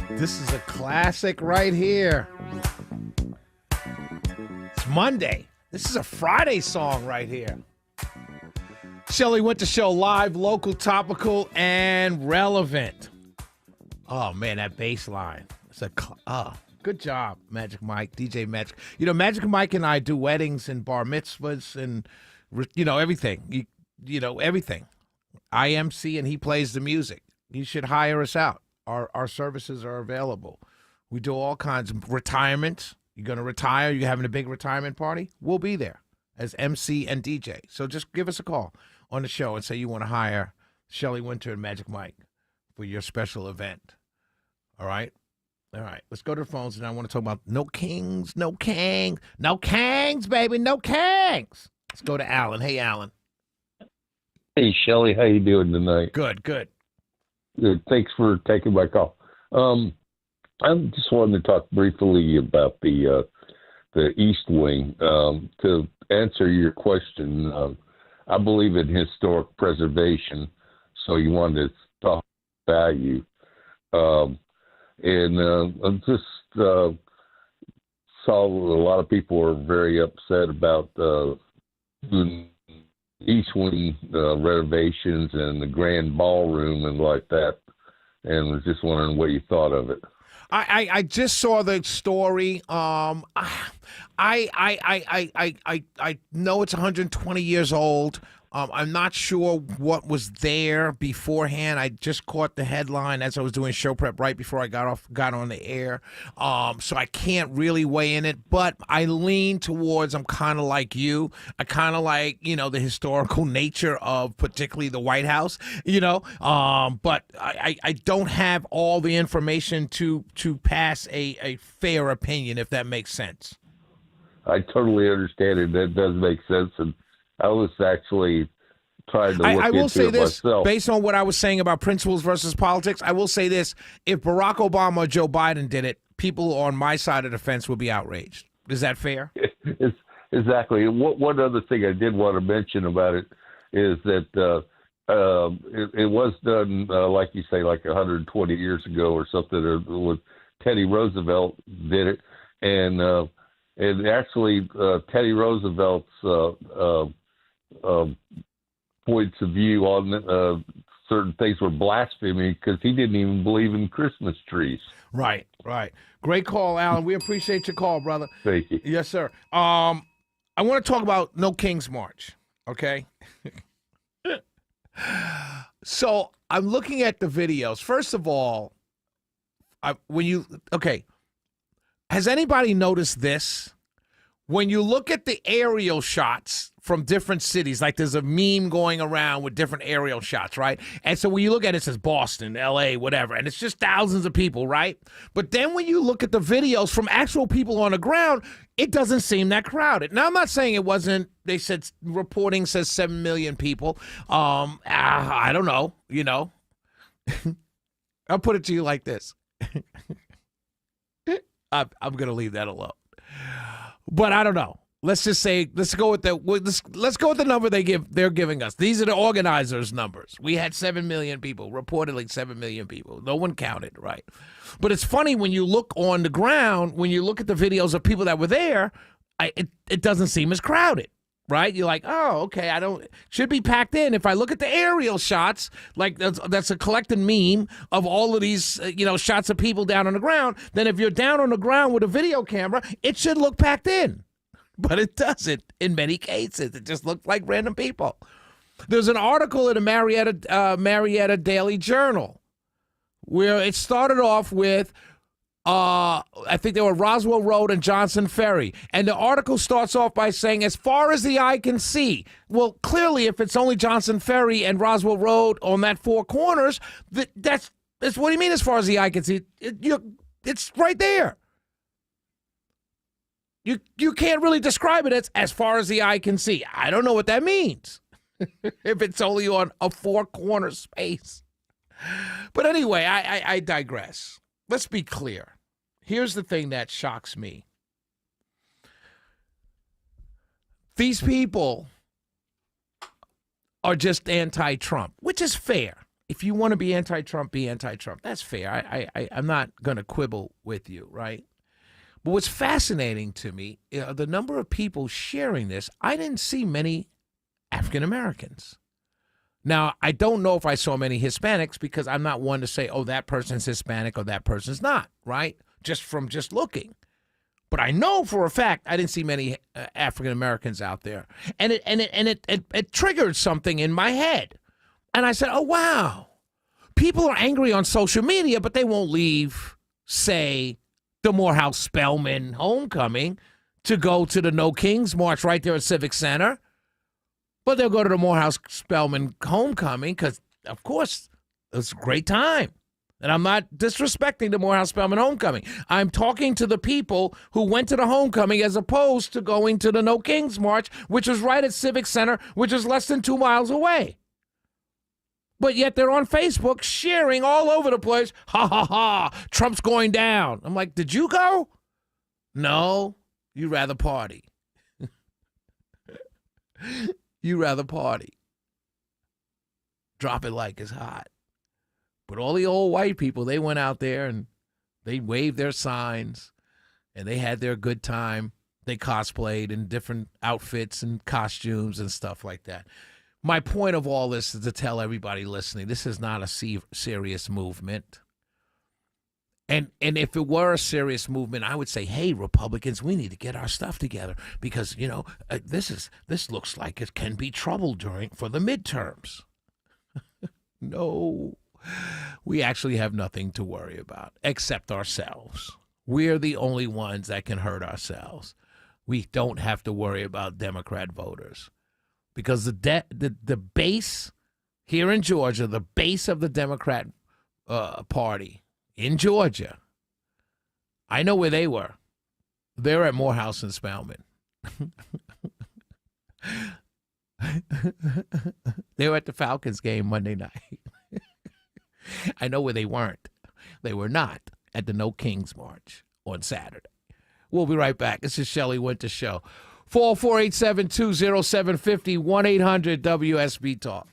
This is a classic right here. It's Monday. This is a Friday song right here. Shelley Winter Show, live, local, topical, and relevant. Oh, man, that bass line. It's good job, Magic Mike, DJ Magic. You know, Magic Mike and I do weddings and bar mitzvahs and, everything. You know, everything. IMC, and he plays the music. You should hire us out. Our services are available. We do all kinds of retirements. You're going to retire? You're having a big retirement party? We'll be there as MC and DJ. So just give us a call on the show and say you want to hire Shelley Winter and Magic Mike for your special event. All right? All right. Let's go to the phones, and I want to talk about no kings, no kangs. No kangs, baby, no kangs. Let's go to Alan. Hey, Alan. Hey, Shelley. How you doing tonight? Good, good. Good. Thanks for taking my call. I just wanted to talk briefly about the East Wing. To answer your question, I believe in historic preservation, so you wanted to talk value. I just saw a lot of people are very upset about the East Wing renovations and the grand ballroom and like that, and was just wondering what you thought of it. I just saw the story. I know it's 120 years old. I'm not sure what was there beforehand. I just caught the headline as I was doing show prep right before I got on the air. So I can't really weigh in it, but I lean towards, I'm kind of like you. I kind of like, the historical nature of particularly the White House, but I don't have all the information to pass a fair opinion, if that makes sense. I totally understand it. That does make sense. And I was actually trying to look I will into say it this, myself. Based on what I was saying about principles versus politics, I will say this. If Barack Obama or Joe Biden did it, people on my side of the fence would be outraged. Is that fair? Exactly. One other thing I did want to mention about it is that it was done, like you say, like 120 years ago or something, with Teddy Roosevelt did it. And actually, Teddy Roosevelt's points of view on certain things were blasphemy because he didn't even believe in Christmas trees. Right, right. Great call, Alan. We appreciate your call, brother. Thank you. Yes, sir. I want to talk about No King's March, okay? So I'm looking at the videos. First of all, has anybody noticed this? When you look at the aerial shots from different cities, like there's a meme going around with different aerial shots, right? And so when you look at it, it says Boston, L.A., whatever, and it's just thousands of people, right? But then when you look at the videos from actual people on the ground, it doesn't seem that crowded. Now, I'm not saying it wasn't, they said, reporting says 7 million people. I don't know, I'll put it to you like this. I'm going to leave that alone. But I don't know. Let's just say let's go with the number they're giving us. These are the organizers' numbers. We had 7 million people, reportedly 7 million people. No one counted, right? But it's funny when you look on the ground, when you look at the videos of people that were there, it doesn't seem as crowded. Right? You're like, oh, okay, should be packed in. If I look at the aerial shots, like that's a collected meme of all of these, shots of people down on the ground, then if you're down on the ground with a video camera, it should look packed in. But it doesn't in many cases. It just looks like random people. There's an article in the Marietta Daily Journal where it started off with, I think they were Roswell Road and Johnson Ferry. And the article starts off by saying, as far as the eye can see. Well, clearly, if it's only Johnson Ferry and Roswell Road on that four corners, that's what do you mean as far as the eye can see? It's right there. You can't really describe it as far as the eye can see. I don't know what that means if it's only on a four-corner space. But anyway, I digress. Let's be clear. Here's the thing that shocks me. These people are just anti-Trump, which is fair. If you want to be anti-Trump, be anti-Trump. That's fair. I'm not going to quibble with you, right? But what's fascinating to me, the number of people sharing this, I didn't see many African Americans. Now, I don't know if I saw many Hispanics because I'm not one to say, oh, that person's Hispanic or that person's not, right? Just from just looking. But I know for a fact I didn't see many African Americans out there. And it triggered something in my head. And I said, oh, wow. People are angry on social media, but they won't leave, say, the Morehouse Spelman homecoming to go to the No Kings March right there at Civic Center. But they'll go to the Morehouse Spelman homecoming because, of course, it's a great time. And I'm not disrespecting the Morehouse Spelman homecoming. I'm talking to the people who went to the homecoming as opposed to going to the No Kings March, which was right at Civic Center, which is less than 2 miles away. But yet they're on Facebook sharing all over the place, ha, ha, ha, Trump's going down. I'm like, did you go? No, you rather party. You rather party. Drop it like it's hot. But all the old white people, they went out there and they waved their signs and they had their good time. They cosplayed in different outfits and costumes and stuff like that. My point of all this is to tell everybody listening, this is not a serious movement. And if it were a serious movement, I would say, hey, Republicans, we need to get our stuff together because, this looks like it can be trouble for the midterms. No, we actually have nothing to worry about except ourselves. We're the only ones that can hurt ourselves. We don't have to worry about Democrat voters. Because the base here in Georgia, the base of the Democrat Party in Georgia, I know where they were. They're at Morehouse and Spelman. They were at the Falcons game Monday night. I know where they weren't. They were not at the No Kings March on Saturday. We'll be right back. This is Shelley Winter Show. 448-720-750, 1-800-WSB-TALK.